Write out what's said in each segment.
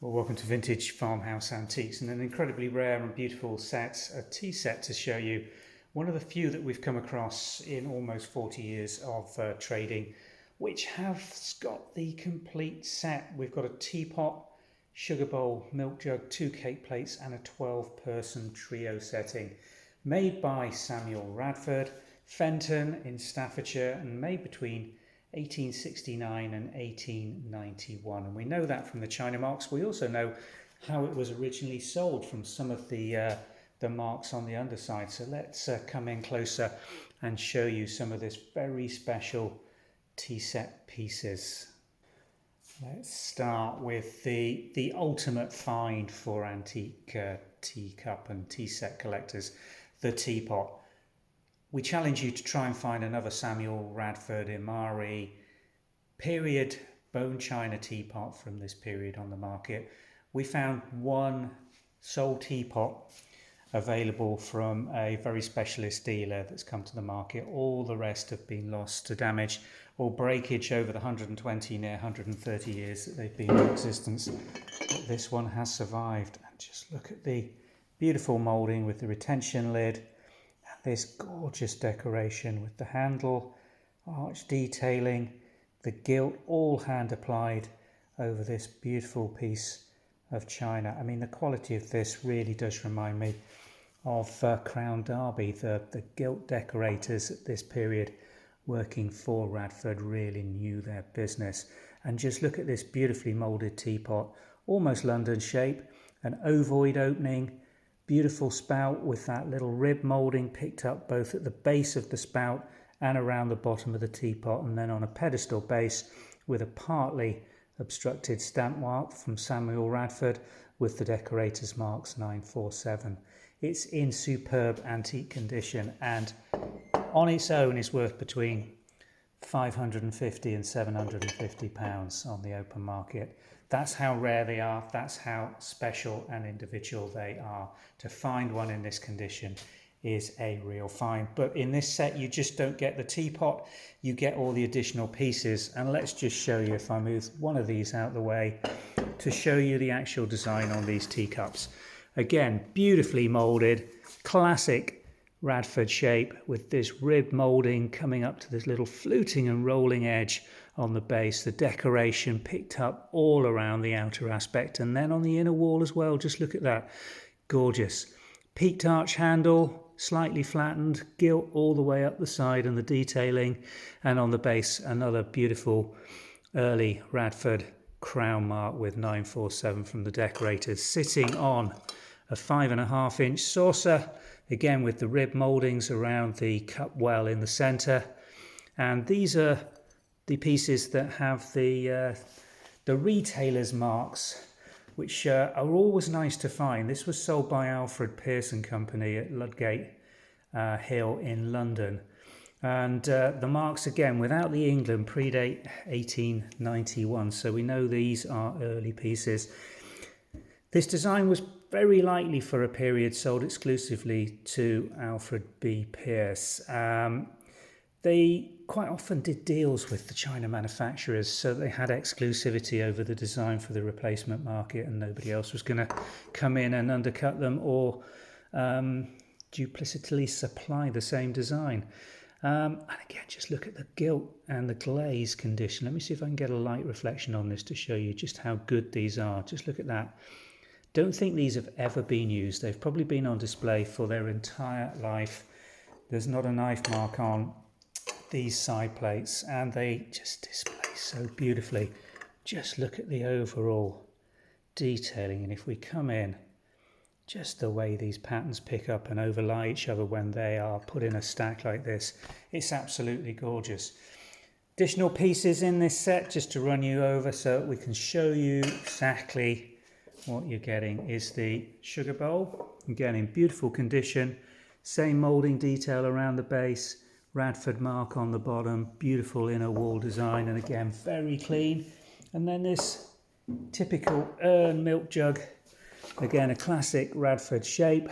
Well, welcome to Vintage Farmhouse Antiques, and an incredibly rare and beautiful set, a tea set to show you. One of the few that we've come across in almost 40 years of trading, which has got the complete set. We've got a teapot, sugar bowl, milk jug, 2 cake plates and a 12-person trio setting. Made by Samuel Radford, Fenton in Staffordshire, and made between 1869 and 1891, and we know that from the china marks. We also know how it was originally sold from some of the marks on the underside. So let's come in closer and show you some of this very special tea set pieces. Let's start with the ultimate find for antique teacup and tea set collectors, the teapot. We challenge you to try and find another Samuel Radford, Imari period bone china teapot from this period on the market. We found one sole teapot available from a very specialist dealer that's come to the market. All the rest have been lost to damage or breakage over the 120, near 130 years that they've been in existence. But this one has survived. And just look at the beautiful moulding with the retention lid. This gorgeous decoration with the handle, arch detailing, the gilt, all hand applied over this beautiful piece of china. I mean, the quality of this really does remind me of Crown Derby. The gilt decorators at this period working for Radford really knew their business. And just look at this beautifully moulded teapot, almost London shape, an ovoid opening, beautiful spout with that little rib moulding picked up both at the base of the spout and around the bottom of the teapot, and then on a pedestal base with a partly obstructed stamp mark from Samuel Radford with the decorator's marks 947. It's in superb antique condition and on its own is worth between £550 and £750 on the open market. That's how rare they are, that's how special and individual they are. To find one in this condition is a real find. But in this set you just don't get the teapot, you get all the additional pieces. And let's just show you, if I move one of these out of the way, to show you the actual design on these teacups. Again, beautifully moulded, classic Radford shape with this rib moulding coming up to this little fluting and rolling edge on the base, the decoration picked up all around the outer aspect and then on the inner wall as well. Just look at that, gorgeous. Peaked arch handle, slightly flattened, gilt all the way up the side and the detailing, and on the base another beautiful early Radford crown mark with 947 from the decorators, sitting on a 5.5-inch saucer, again with the rib mouldings around the cup well in the centre. And these are the pieces that have the retailer's marks, which are always nice to find. This was sold by Alfred Pearce and Company at Ludgate Hill in London. And the marks, again, without the England, predate 1891, so we know these are early pieces. This design was very likely for a period sold exclusively to Alfred B. Pearce. They quite often did deals with the china manufacturers, so they had exclusivity over the design for the replacement market, and nobody else was going to come in and undercut them or duplicitously supply the same design. And again, just look at the gilt and the glaze condition. Let me see if I can get a light reflection on this to show you just how good these are. Just look at that. Don't think these have ever been used. They've probably been on display for their entire life. There's not a knife mark on these side plates and they just display so beautifully. Just look at the overall detailing, and if we come in, just the way these patterns pick up and overlay each other when they are put in a stack like this, it's absolutely gorgeous. Additional pieces in this set just to run you over so we can show you exactly what you're getting is the sugar bowl, again in beautiful condition, same moulding detail around the base, Radford mark on the bottom, beautiful inner wall design, and again very clean. And then this typical urn milk jug, again a classic Radford shape,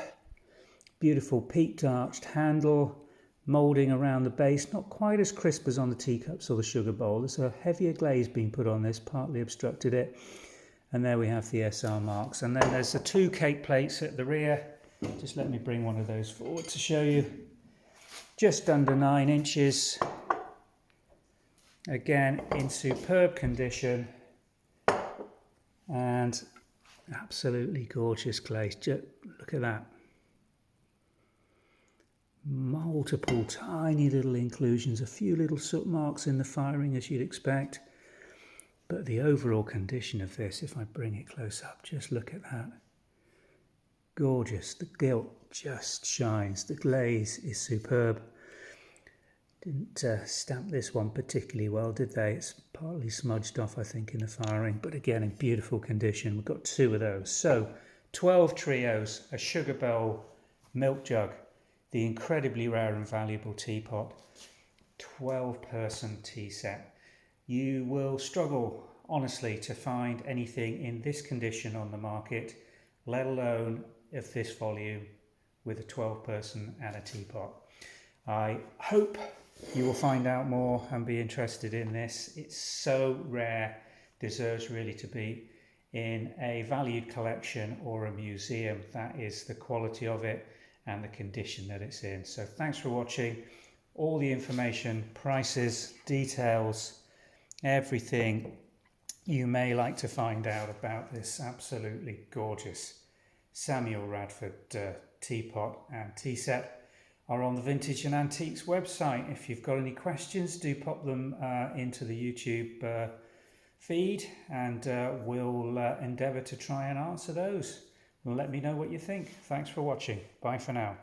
beautiful peaked arched handle, moulding around the base, not quite as crisp as on the teacups or the sugar bowl. There's a heavier glaze being put on this, partly obstructed it. And there we have the SR marks. And then there's the 2 cake plates at the rear. Just let me bring one of those forward to show you. Just under 9 inches. Again, in superb condition. And absolutely gorgeous glaze. Just look at that. Multiple tiny little inclusions, a few little soot marks in the firing as you'd expect. But the overall condition of this, if I bring it close up, just look at that. Gorgeous. The gilt just shines. The glaze is superb. Didn't stamp this one particularly well, did they? It's partly smudged off, I think, in the firing. But again, in beautiful condition. We've got 2 of those. So, 12 trios, a sugar bowl, milk jug, the incredibly rare and valuable teapot, 12-person tea set. You will struggle, honestly, to find anything in this condition on the market, let alone of this volume, with a 12-person and a teapot. I hope you will find out more and be interested in this. It's so rare, deserves really to be in a valued collection or a museum. That is the quality of it and the condition that it's in. So thanks for watching. All the information, prices, details, everything you may like to find out about this absolutely gorgeous Samuel Radford teapot and tea set are on the Vintage and Antiques website. If you've got any questions, do pop them into the YouTube feed, and we'll endeavour to try and answer those. Let me know what you think. Thanks for watching. Bye for now.